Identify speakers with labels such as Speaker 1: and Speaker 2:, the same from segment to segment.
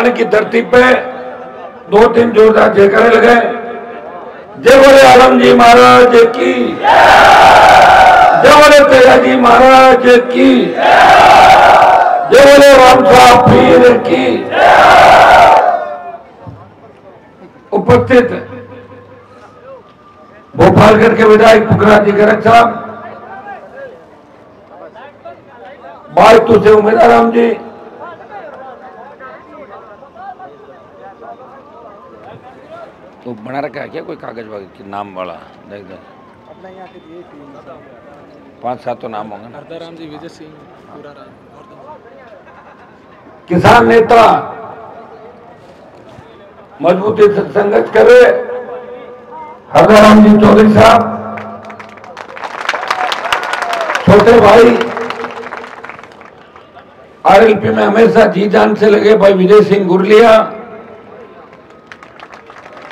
Speaker 1: मलानी की धरती पे 2-3 जोरदार जयकारे लगाए। जय बोले आलम जी महाराज की, जय बोले तेजा जी महाराज की, जय बोले राम साहब पीर की। उपस्थित भोपालगढ़ के विधायक पुखराज जी गरज साहब, बायतू से उमेदवार राम जी,
Speaker 2: तो बना रखा है क्या कोई कागज वागज की नाम वाला? देख दो 5-7 तो नाम होंगे ना।
Speaker 3: राम जी, विजय सिंह, पूरा राम।
Speaker 1: किसान नेता मजबूती से संघर्ष कर रहे हरदाराम जी चौधरी साहब, छोटे भाई आरएलपी में हमेशा जी जान से लगे भाई विजय सिंह गुरलिया,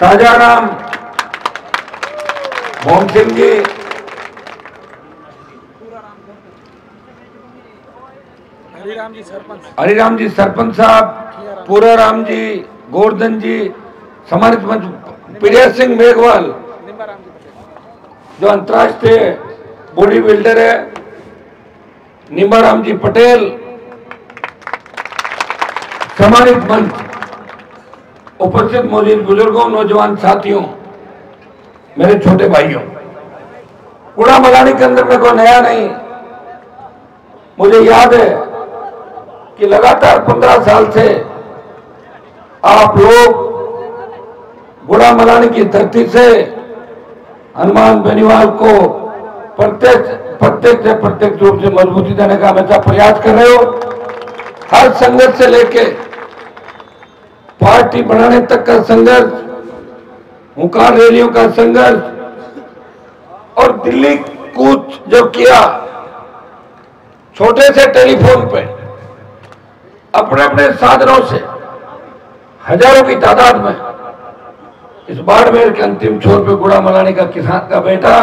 Speaker 1: ताजाराम मोहन सिंह जी, हरिराम जी सरपंच साहब, पूरा राम जी, गोवर्धन जी, समानित मंच प्रिया सिंह मेघवाल जो अंतर्राष्ट्रीय बॉडी बिल्डर है, निम्बाराम जी पटेल, सम्मानित मंच उपस्थित मौजूद बुजुर्गों, नौजवान साथियों, मेरे छोटे भाइयों, कूड़ा मलानी के अंदर में कोई नया नहीं। मुझे याद है कि लगातार 15 साल से आप लोग कूड़ा मलानी की धरती से हनुमान बेनीवाल को प्रत्यक्ष रूप से मजबूती देने का हमेशा प्रयास कर रहे हो। हर संघर्ष से लेके पार्टी बनाने तक का संघर्ष, हुंकार रैलियों का संघर्ष और दिल्ली कूच जब किया, छोटे से टेलीफोन पे अपने अपने साधनों से हजारों की तादाद में इस बाड़मेर के अंतिम छोर पे कूड़ा मलानी का किसान का बेटा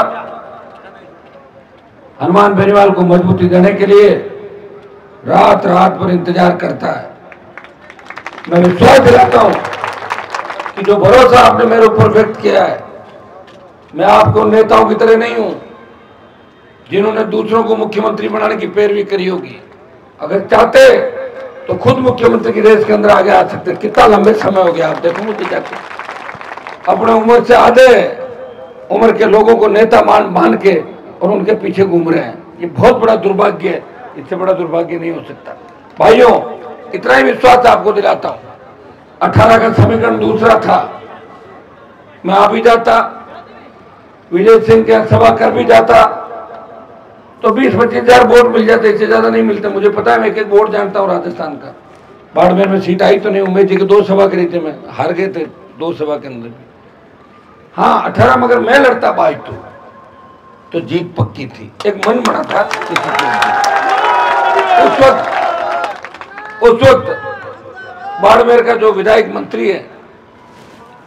Speaker 1: हनुमान बेनीवाल को मजबूती देने के लिए रात रात पर इंतजार करता है। मैं विश्वास दिलाता हूं कि जो भरोसा आपने मेरे ऊपर व्यक्त किया है, मैं आपको नेताओं की तरह नहीं हूं जिन्होंने दूसरों को मुख्यमंत्री बनाने की पैरवी करी होगी। अगर चाहते तो खुद मुख्यमंत्री की रेस के अंदर आगे आ सकते। कितना लंबे समय हो गया, आप देखो मुझे जाके अपने उम्र से आधे उम्र के लोगों को नेता मान के और उनके पीछे घूम रहे हैं। ये बहुत बड़ा दुर्भाग्य है, इससे बड़ा दुर्भाग्य नहीं हो सकता। भाइयों, इतना ही विश्वास आपको दिलाता हूं। 18 का समीकरण दूसरा था, मैं आ भी जाता, विजय सिंह के सभा कर भी जाता तो 20-25 हजार वोट मिल जाते, इससे ज्यादा नहीं मिलते। मुझे पता है, मैं एक वोट जानता हूँ राजस्थान का। बाड़मेर में सीट आई तो नहीं, उमेश जी की 2 सभा करी थी, मैं हार गए थे 2 सभा के अंदर भी। हाँ 18 मगर मैं लड़ता 22 तो जीत पक्की थी। एक मन बना था उस वक्त बाड़मेर का जो विधायक मंत्री है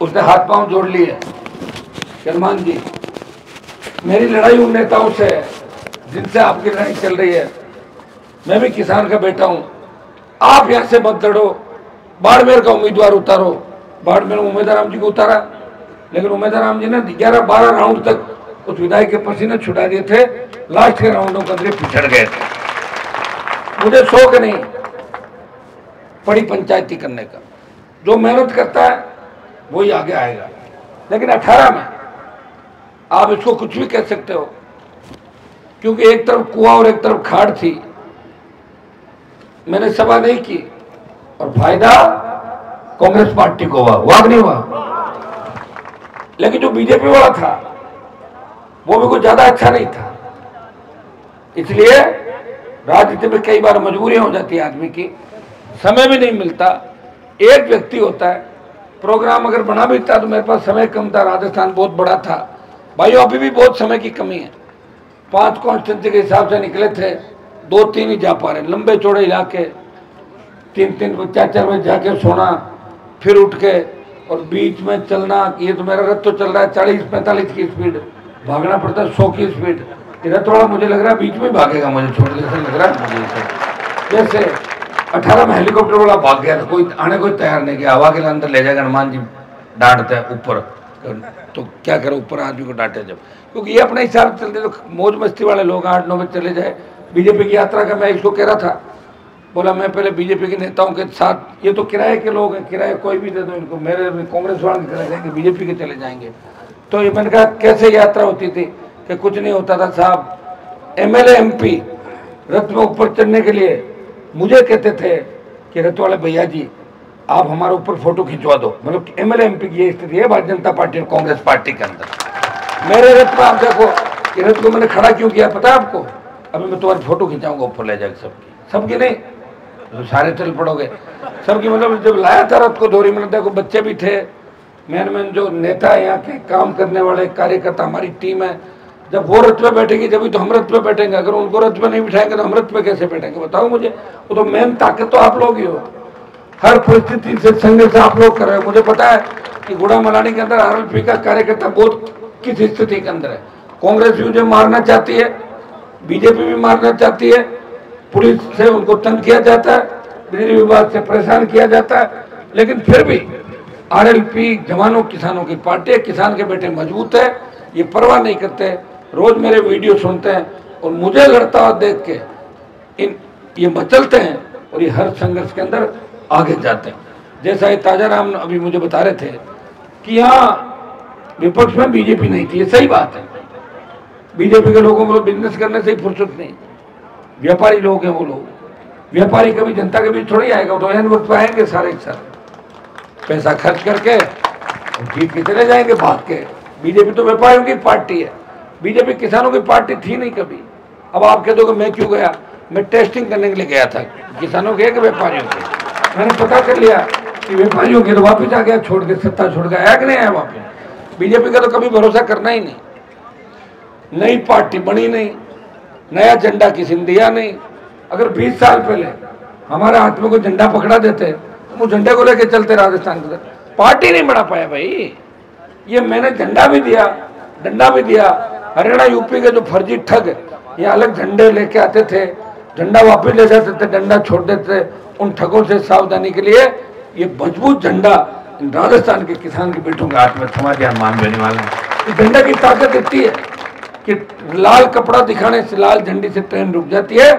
Speaker 1: उसने हाथ पांव जोड़ लिए। सलमान जी, मेरी लड़ाई उन नेताओं से है जिनसे आपकी लड़ाई चल रही है। मैं भी किसान का बेटा हूं। आप यहां से मत लड़ो, बाड़मेर का उम्मीदवार उतारो। बाड़मेर में उमेदवार राम जी को उतारा, लेकिन उमेदवार राम जी ने 11-12 राउंड तक उस विधायक के पसीने छुड़ा दिए थे। लास्ट के राउंडों के अंदर पिछड़ गए थे। मुझे शौक नहीं बड़ी पंचायती करने का, जो मेहनत करता है वही आगे आएगा। लेकिन 18 में आप इसको कुछ भी कह सकते हो, क्योंकि एक तरफ कुआं और एक तरफ खाड़ थी। मैंने सभा नहीं की और फायदा कांग्रेस पार्टी को हुआ कि नहीं हुआ। लेकिन जो बीजेपी वाला था वो भी कुछ ज्यादा अच्छा नहीं था। इसलिए राजनीति में कई बार मजबूरियां हो जाती है आदमी की, समय भी नहीं मिलता। एक व्यक्ति होता है, प्रोग्राम अगर बना भी था तो मेरे पास समय कम था, राजस्थान बहुत बड़ा था। भाइयों, अभी भी बहुत समय की कमी है। 5 कॉन्स्टिट्यूंसी के हिसाब से निकले थे, 2-3 ही जा पा रहे। लंबे चौड़े इलाके, 3-4 बजे जाके सोना, फिर उठ के और बीच में चलना। ये तो मेरा रथ तो चल रहा है 40-45 की स्पीड, भागना पड़ता है 100 की स्पीड। ये रथ वाला मुझे लग रहा है बीच में भागेगा, मुझे छोड़ जैसे लग रहा है मुझे। जैसे 18 में हेलीकॉप्टर वाला भाग गया था, कोई आने को तैयार नहीं किया, हवा के अंदर ले जाकर हनुमान जी डांटते हैं ऊपर, तो क्या करें ऊपर आदमी को डांटे जब, क्योंकि ये अपने हिसाब से चलते, तो मौज मस्ती वाले लोग 8-9 बजे चले जाए। बीजेपी की यात्रा का मैं इसको कह रहा था, बोला मैं पहले बीजेपी के नेताओं के साथ, ये तो किराए के लोग हैं, किराए कोई भी दे दो इनको, मेरे कांग्रेस वाले चले जाएंगे, बीजेपी के चले जाएंगे। तो ये मैंने कहा कैसे यात्रा होती थी कि कुछ नहीं होता था साहब। एमएलए एमपी रथ में ऊपर चढ़ने के लिए मुझे कहते थे कि रथ वाले भैया जी आप हमारे ऊपर फोटो खिंचवा दो, मतलब एमएलए एमपी की ये स्थिति है भारतीय जनता पार्टी और कांग्रेस पार्टी के अंदर। मेरे रथ में आप देखो कि रथ को मैंने खड़ा क्यों किया पता है आपको? अभी मैं तुम्हारी फोटो खिंचाऊंगा ऊपर ले जाकर सबकी नहीं, तो सारे चल पड़ोगे सबकी। मतलब जब लाया था रथ को धोरी में, देखो बच्चे भी थे, मैन जो नेता है यहाँ के काम करने वाले कार्यकर्ता, हमारी टीम है, जब वो रथ पे बैठेगी जब तो हम रथ पे बैठेंगे, अगर उनको रथ पे नहीं बिठाएंगे तो हम रथ पे कैसे बैठेंगे बताओ मुझे? वो तो मेन ताकत तो आप लोग ही हो, हर परिस्थिति से संघर्ष आप लोग कर रहे हो। मुझे पता है कि गुड़ा मलानी के अंदर आरएलपी का कार्यकर्ता बहुत किस स्थिति के अंदर है। कांग्रेस भी मुझे मारना चाहती है, बीजेपी भी मारना चाहती है, पुलिस से उनको तंग किया जाता है, बिजली विभाग से परेशान किया जाता है, लेकिन फिर भी आरएलपी जवानों किसानों की पार्टी है, किसान के बेटे मजबूत है, ये परवाह नहीं करते, रोज मेरे वीडियो सुनते हैं और मुझे लड़ता हुआ देख के ये मचलते हैं और ये हर संघर्ष के अंदर आगे जाते हैं। जैसा ये ताजा राम अभी मुझे बता रहे थे कि यहाँ विपक्ष में बीजेपी नहीं थी, ये सही बात है। बीजेपी के लोगों को बिजनेस करने से ही फुर्सत नहीं, व्यापारी लोग हैं वो लोग, व्यापारी कभी जनता के बीच थोड़ी आएगा, तो एन वक्त आएंगे सारे एक साथ पैसा खर्च करके जीत के चले जाएंगे भाग के। बीजेपी तो व्यापारियों की पार्टी है, बीजेपी किसानों की पार्टी थी नहीं कभी। अब आप कह दो कि मैं क्यों गया, मैं टेस्टिंग करने के लिए गया था, किसानों के कि व्यापारियों के। मैंने पता कर लिया कि व्यापारियों के, तो वापिस आ गया, छोड़ के सत्ता छोड़ गया, आया कि नहीं आया वापिस। बीजेपी का तो कभी भरोसा करना ही नहीं, नई पार्टी बनी नहीं, नया झंडा किसी ने दिया नहीं। अगर 20 साल पहले हमारे हाथ में कोई झंडा पकड़ा देते तो वो झंडे को लेके चलते राजस्थान के, पार्टी नहीं बना पाया भाई। ये मैंने झंडा भी दिया, डंडा भी दिया। हरियाणा यूपी के जो फर्जी ठग ये अलग झंडे लेके आते थे, झंडा वापस ले जाते थे, डंडा छोड़ देते थे। उन ठगों से सावधानी के लिए ये मजबूत झंडा राजस्थान के किसान के बेटों के हाथ में थमा दिया, मान देने वाले हैं। इस झंडे की ताकत इतनी है कि लाल कपड़ा दिखाने से, लाल झंडी से ट्रेन रुक जाती है।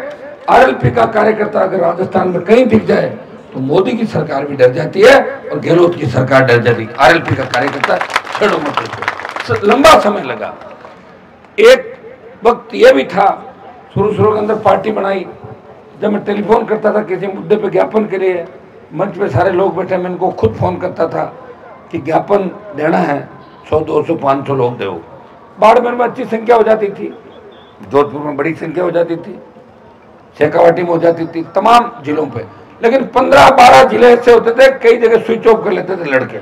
Speaker 1: आरएलपी का कार्यकर्ता अगर राजस्थान में कहीं दिख जाए तो मोदी की सरकार भी डर जाती है और गहलोत की सरकार डर जाती है। आरएलपी का कार्यकर्ता छेड़ो मत, लंबा समय लगा। एक वक्त ये भी था, शुरू के अंदर पार्टी बनाई, जब मैं टेलीफोन करता था किसी मुद्दे पे ज्ञापन के लिए, मंच पे सारे लोग बैठे, मैं इनको खुद फोन करता था कि ज्ञापन देना है, 100, 200, 500 लोग दो। बाड़मेर में अच्छी संख्या हो जाती थी, जोधपुर में बड़ी संख्या हो जाती थी, शेखावाटी में हो जाती थी, तमाम जिलों पे। लेकिन 15-12 जिले ऐसे होते थे, कई जगह स्विच ऑफ कर लेते थे लड़के,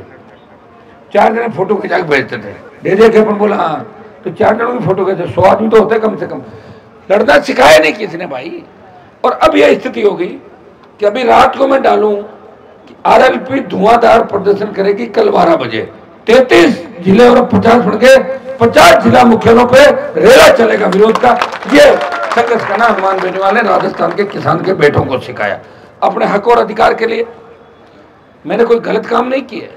Speaker 1: 4 जने फोटो खिंचा के भेजते थे, दे दे के अपन बोला हाँ, तो 4 जनों की फोटो खींचे, 100 आदमी तो होते कम से कम। लड़ना सिखाया नहीं किसी ने भाई। और अब यह स्थिति हो गई कि अभी रात को मैं डालूं कि आरएलपी धुआंधार प्रदर्शन करेगी कल 12 बजे, 33 जिले और 50 बढ़ के 50 जिला मुख्यालयों पे रेला चलेगा विरोध का। ये संघर्ष करना हनुमान बेटे वाले राजस्थान के किसान के बेटों को सिखाया, अपने हक और अधिकार के लिए। मैंने कोई गलत काम नहीं किया,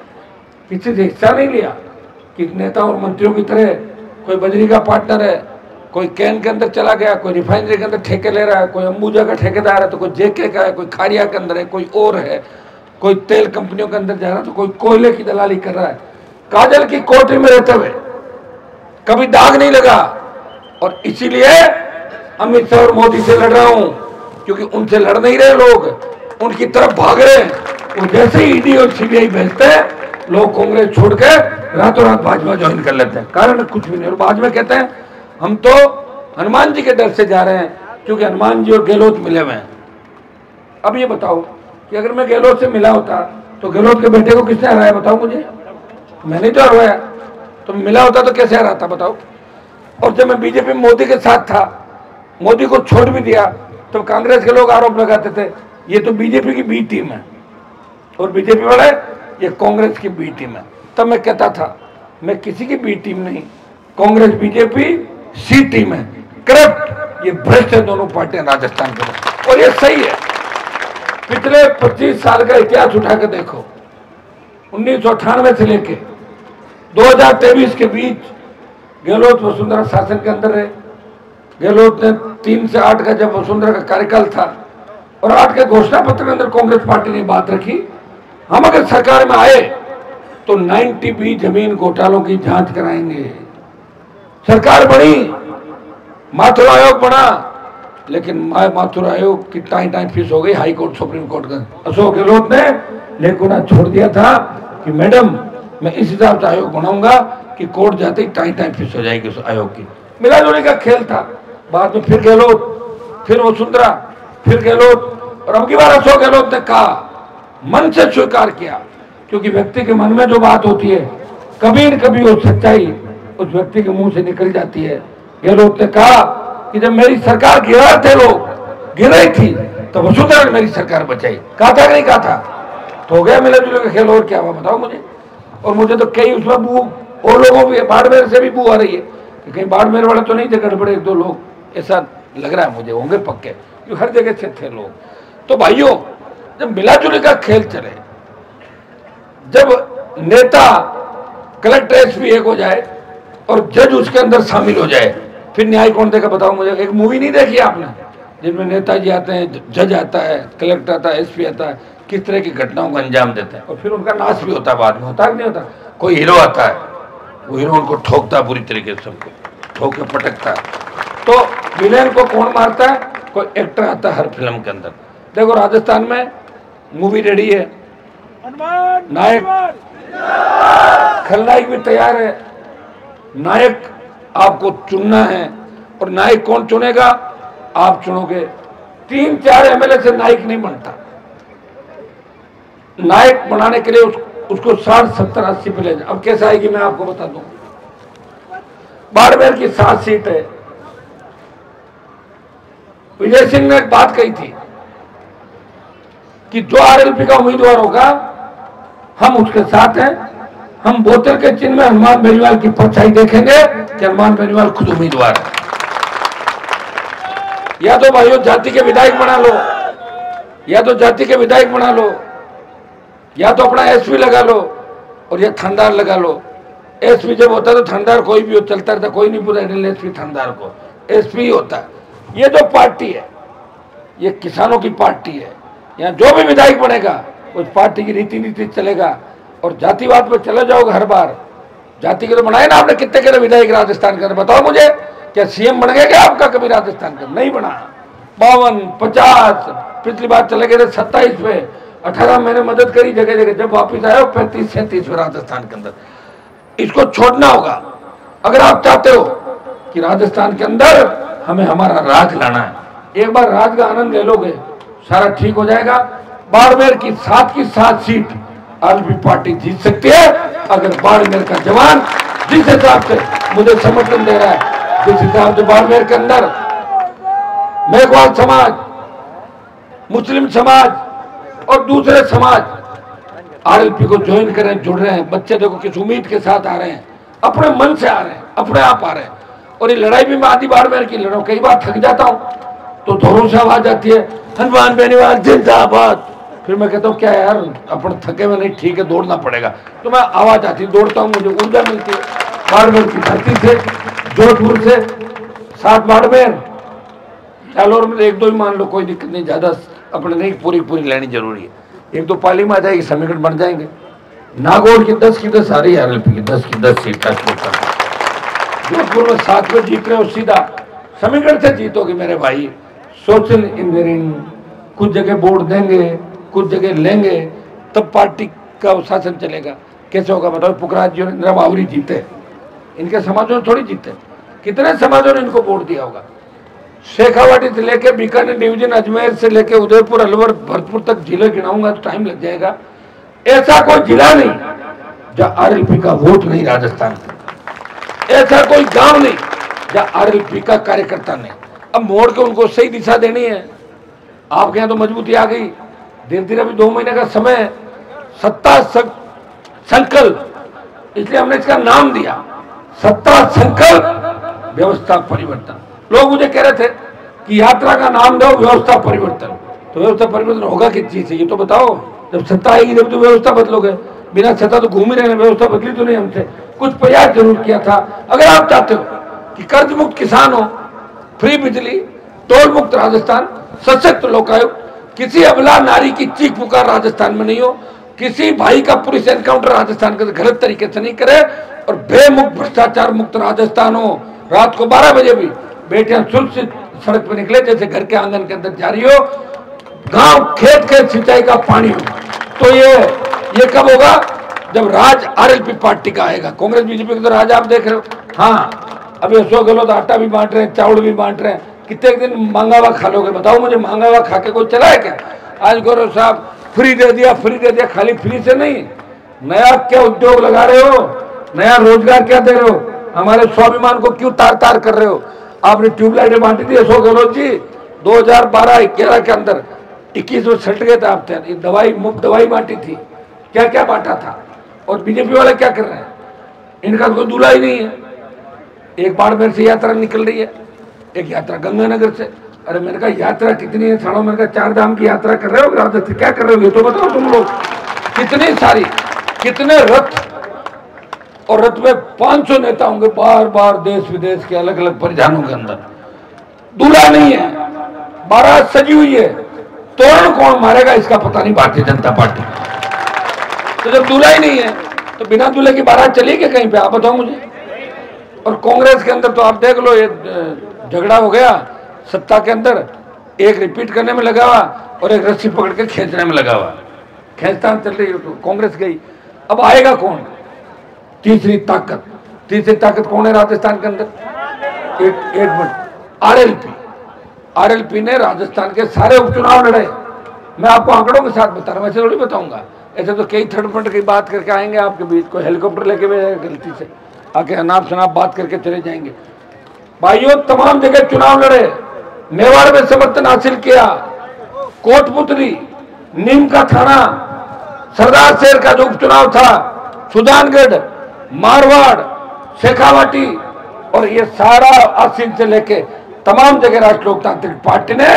Speaker 1: किसी से हिस्सा नहीं लिया कि नेता और मंत्रियों की तरह कोई बजरी का पार्टनर है, कोई कैन के अंदर चला गया, कोई रिफाइनरी के अंदर ठेके ले रहा है, कोई अंबुजा का ठेकेदार है, तो कोई जेके का है, कोई खारिया के अंदर है, कोई और है, कोई तेल कंपनियों के अंदर जा रहा है, तो कोई कोयले की दलाली कर रहा है। काजल की कोठरी में रहते हुए कभी दाग नहीं लगा, और इसीलिए अमित शाह और मोदी से लड़ रहा हूं, क्योंकि उनसे लड़ नहीं रहे लोग, उनकी तरफ भाग रहे हैं। वो जैसे ही ईडी और सीबीआई भेजते हैं, लोग कांग्रेस छोड़ के रातों रात भाजपा ज्वाइन कर लेते हैं, कारण कुछ भी नहीं। और बाद में कहते हैं हम तो हनुमान जी के डर से जा रहे हैं, क्योंकि हनुमान जी और गहलोत मिले हुए हैं। अब ये बताओ कि अगर मैं गहलोत से मिला होता तो गहलोत के बेटे को किसने हराया बताओ मुझे? मैंने तो हरवाया। तो मिला होता तो कैसे हराता बताओ? और जब मैं बीजेपी मोदी के साथ था, मोदी को छोड़ भी दिया, तो कांग्रेस के लोग आरोप लगाते थे ये तो बीजेपी की बी टीम है, और बीजेपी वाले ये कांग्रेस की बी टीम है। तब मैं कहता था मैं किसी की बी टीम नहीं, कांग्रेस बीजेपी सी टीम है, करप्ट, ये भ्रष्ट है दोनों पार्टियां राजस्थान के। और ये सही है, पिछले 25 साल का इतिहास उठा के देखो, 1998 से लेके 2023 के बीच गहलोत वसुंधरा शासन के अंदर रहे। गहलोत ने 3 से 8 का जब वसुंधरा का कार्यकाल था और 8 के घोषणा पत्र के अंदर कांग्रेस पार्टी ने बात रखी, हम अगर सरकार में आए तो 90B जमीन घोटालों की जांच कराएंगे। सरकार बनी, माथुर आयोग बना, लेकिन माथुर आयोग की टाई फीस हो गई हाई कोर्ट सुप्रीम कोर्ट का। अशोक गहलोत ने लेकुना छोड़ दिया था कि मैडम मैं इस हिसाब से आयोग बनाऊंगा कि कोर्ट जाते ही टाई फीस हो जाएगी उस आयोग की। मिला जुले का खेल था। बाद में फिर गहलोत, फिर वसुंधरा, फिर गहलोत, और अब की बार अशोक गहलोत ने कहा, मन से स्वीकार किया, क्योंकि व्यक्ति के मन में जो बात होती है कभी न कभी वो सच्चाई उस व्यक्ति के मुंह से निकल जाती है। गहलोत ने कहा कि जब मेरी सरकार गिरा थे, लोग गिर रही थी, तो वसुंधरा ने मेरी सरकार बचाई। कहा था कि नहीं कहा था? तो हो गया मिले जुले का खेल। और क्या हुआ बताओ मुझे। और मुझे तो कई उसमें बू और लोगों भी, बाड़मेर से भी बू आ रही है कि कहीं बाड़मेर वाले तो नहीं थे गड़बड़े 1-2 लोग, ऐसा लग रहा है मुझे, होंगे पक्के, क्योंकि हर जगह से थे लोग। तो भाइयों, जब मिला जुले का खेल चले, जब नेता कलेक्टर एसपी एक हो जाए और जज उसके अंदर शामिल हो जाए, फिर न्याय कौन देगा बताओ मुझे। एक मूवी नहीं देखी आपने जिनमें नेताजी आते हैं, जज आता है, कलेक्टर आता है, एसपी आता है, किस तरह की घटनाओं का अंजाम देते हैं और फिर उनका नाश भी होता है बाद में, होता है नहीं होता? कोई हीरो आता है, वो हीरो उनको ठोकता है बुरी तरीके से, सबको ठोक के पटकता है। तो विलेन को कौन मारता है? कोई एक्टर आता है हर फिल्म के अंदर। देखो राजस्थान में मूवी रेडी है, नायक खलनायक भी तैयार है, नायक आपको चुनना है, और नायक कौन चुनेगा? आप चुनोगे। 3-4 एमएलए से नायक नहीं बनता। नायक बनाने के लिए उसको 60, 70, 80 पे ले जाए। अब कैसे आएगी मैं आपको बता दूं। बाड़मेर की 7 सीट है। विजय सिंह ने एक बात कही थी कि जो आरएलपी का उम्मीदवार होगा हम उसके साथ हैं। हम बोतल के चिन्ह में हनुमान बेनीवाल की परछाई देखेंगे कि हनुमान बेनीवाल खुद उम्मीदवार है। या तो भाइयों जाति के विधायक बना लो, या तो जाति के विधायक बना लो, या तो अपना एसपी लगा लो, और या थानेदार लगा लो। एसपी जब होता तो थानेदार कोई भी हो चलता रहता, कोई नहीं पूरा एसपी थानेदार को, एसपी ही होता है। ये जो पार्टी है ये किसानों की पार्टी है। यहाँ जो भी विधायक बनेगा उस पार्टी की रीति नीति चलेगा, और जातिवाद पर चले जाओगे हर बार। जाति के तो बनाए ना आपने, कितने के विधायक राजस्थान के अंदर बताओ मुझे। क्या सीएम बन गया क्या आपका कभी राजस्थान का? नहीं बना। 52, 50, पिछली बार चले गए थे 27 पे, 18 महीने मदद करी जगह जगह, जब वापिस आए 35, 37 राजस्थान के अंदर। इसको छोड़ना होगा अगर आप चाहते हो कि राजस्थान के अंदर हमें हमारा राज लाना है। एक बार राज का आनंद ले लोगे सारा ठीक हो जाएगा। बाड़मेर की 7 की 7 सीट आरएलपी पार्टी जीत सकती है अगर बाड़मेर का जवान जिस हिसाब से मुझे समर्थन दे रहा है, जिस हिसाब से बाड़मेर के अंदर मेघवाल समाज, मुस्लिम समाज और दूसरे समाज आरएलपी को ज्वाइन करें, जुड़ रहे हैं। बच्चे देखो किस उम्मीद के साथ आ रहे हैं, अपने मन से आ रहे हैं, अपने आप आ रहे हैं। और ये लड़ाई भी मैं आधी बाड़मेर की लड़ रहा हूं। कई बार थक जाता हूं तो धोरों से आवाज आती है, हनुमान बेनीवाल जिंदाबाद। फिर मैं कहता हूँ क्या यार, अपन थके में नहीं, ठीक है दौड़ना पड़ेगा। तो मैं आवाज आती, दौड़ता हूँ, मुझे ऊर्जा मिलती है। बाड़मेर की धरती से, जोधपुर से 7 बाड़मेर, जालौर में 1-2 ही मान लो, कोई दिक्कत नहीं, ज्यादा अपने नहीं, पूरी लेनी जरूरी है। 1-2 पाली में आ जाएगी, समीकरण बन जाएंगे। नागौर की 10 की 10 आ रही है आरएलपी की, 10 की 10 सीट का। जोधपुर में 7 में जीत रहे हो, सीधा समीकरण से जीतोगे मेरे भाई। सोशल इंजीनियरिंग, कुछ जगह वोट देंगे, कुछ जगह लेंगे, तब पार्टी का शासन चलेगा। कैसे होगा बताओ? पुखराज जी ने बावरी जीते, इनके समाजों ने थोड़ी जीते। कितने समाजों ने इनको वोट दिया होगा? शेखावाटी से लेके बीकानेर डिवीजन, अजमेर से लेके उदयपुर, अलवर, भरतपुर तक जिले गिनाऊंगा तो टाइम लग जाएगा। ऐसा कोई जिला नहीं जहां आरएलपी का वोट नहीं राजस्थान में। ऐसा कोई गांव नहीं जहां आरएलपी का कार्यकर्ता नहीं। अब मोड़ के उनको सही दिशा देनी है। आपके यहाँ तो मजबूती आ गई, धीरे धीरे अभी 2 महीने का समय है। सत्ता संकल्प, इसलिए हमने इसका नाम दिया सत्ता संकल्प व्यवस्था परिवर्तन। लोग मुझे कह रहे थे कि यात्रा का नाम दो व्यवस्था परिवर्तन। तो व्यवस्था परिवर्तन होगा किस चीज से, ये तो बताओ। जब सत्ता आएगी जब तो व्यवस्था बदलोगे, बिना सत्ता तो घूम ही रहे, व्यवस्था बदली तो नहीं हमसे। कुछ प्रयास जरूर किया था। अगर आप चाहते हो कि कर्ज मुक्त किसान हो, फ्री बिजली, टोल मुक्त राजस्थान, सशक्त लोकायुक्त, किसी अबला नारी की चीख पुकार राजस्थान में नहीं हो, किसी भाई का पुलिस एनकाउंटर राजस्थान के गलत तरीके से नहीं करे, और बेमुक्त भ्रष्टाचार मुक्त राजस्थान हो। रात को 12 बजे भी बेटियां सुरक्षित सड़क पर निकले, जैसे घर के आंगन के अंदर जारी हो, गांव खेत खेत सिंचाई का पानी हो। तो ये कब होगा? जब राज आरएलपी पार्टी का आएगा। कांग्रेस बीजेपी का तो राज आप देख रहे हो। हाँ, अभी अशोक गहलोत आटा भी बांट रहे हैं, चावल भी बांट रहे हैं। कितने दिन मांगा हुआ खा लोगे? बताओ मुझे, मांगा हुआ खा के कोई चला है क्या? आज गौरव साहब फ्री दे दिया, खाली फ्री से नहीं, नया क्या उद्योग लगा रहे हो, नया रोजगार क्या दे रहे हो? हमारे स्वाभिमान को क्यों तार तार कर रहे हो? आपने ट्यूबलाइटें बांटी थी अशोक गहलोत जी 2012-11 के अंदर, 21 में सट गए थे आप थे। दवाई मुफ्त दवाई बांटी थी, क्या क्या बांटा था। और बीजेपी वाले क्या कर रहे हैं? इनका कोई दूल्हा ही नहीं है। एक बाड़मेर से यात्रा निकल रही है, एक यात्रा गंगानगर से। अरे मैंने कहा यात्रा कितनी है सालों? मैंने कहा 4 धाम की यात्रा कर रहे हो राजस्थान, क्या कर रहे हो ये तो बताओ तुम लोग। कितनी सारी, कितने रथ, और रथ में 500 नेता होंगे, बार बार देश विदेश के अलग अलग परिधानों के अंदर। दूल्हा नहीं है, बारात सजी हुई है, तोरण कौन मारेगा इसका पता नहीं भारतीय जनता पार्टी। तो जब दूल्हा ही नहीं है तो बिना दूल्हे की बारात चलेगी कहीं पे? आप बताओ मुझे। और कांग्रेस के अंदर तो आप देख लो, ये झगड़ा हो गया सत्ता के अंदर, एक रिपीट करने में लगा हुआ और एक रस्सी पकड़ के खींचने में लगा हुआ। खींचतान चल रही, तो कांग्रेस गई। अब आएगा कौन? तीसरी ताकत कौन है राजस्थान के अंदर? एक मिनट, आरएलपी ने राजस्थान के सारे उपचुनाव लड़े। मैं आपको आंकड़ों के साथ बता रहा हूं, ऐसे थोड़ी बताऊंगा। ऐसे तो कई थर्ड फ्रंट की बात करके आएंगे आपके बीच, कोई हेलीकॉप्टर लेके भी गलती से आके अनाप शनाप बात करके चले जाएंगे। भाइयों, तमाम जगह चुनाव लड़े, मेवाड़ में समर्थन हासिल किया, कोटपुतली, नीम का थाना, सरदार शहर का जो उपचुनाव था, सुजानगढ़, मारवाड़, शेखावाटी, और ये सारा आसीन से लेके तमाम जगह राष्ट्रीय लोकतांत्रिक पार्टी ने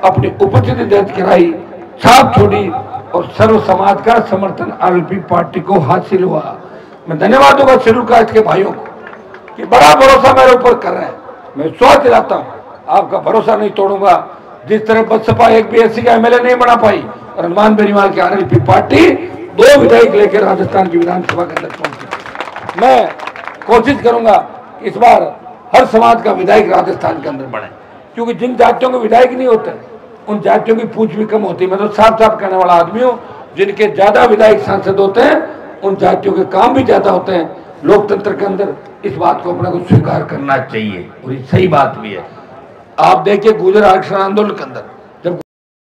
Speaker 1: अपनी उपस्थिति दर्ज कराई, छाप छोड़ी, और सर्व समाज का समर्थन आरएलपी पार्टी को हासिल हुआ। मैं धन्यवाद दूंगा शेड्यूल कास्ट के भाइयों को कि बड़ा भरोसा मेरे ऊपर कर रहे हैं। मैं विश्वास दिलाता हूँ, आपका भरोसा नहीं तोड़ूंगा। जिस तरह बसपा एक भी एससी का एमएलए नहीं बना पाई, और हनुमान बेनीवाल की आरएलपी पार्टी 2 विधायक लेकर राजस्थान की विधानसभा के अंदर पहुंची। मैं कोशिश करूंगा इस बार हर समाज का विधायक राजस्थान के अंदर बने, क्योंकि जिन जातियों के विधायक नहीं होते उन जातियों की पूछ भी कम होती है। मैं तो साफ साफ कहने वाला आदमी हूँ, जिनके ज्यादा विधायक सांसद होते हैं उन जातियों के काम भी ज्यादा होते हैं। लोकतंत्र के अंदर इस बात को अपने को स्वीकार करना चाहिए, और ये सही बात भी है। आप देखिए गुर्जर आरक्षण आंदोलन के अंदर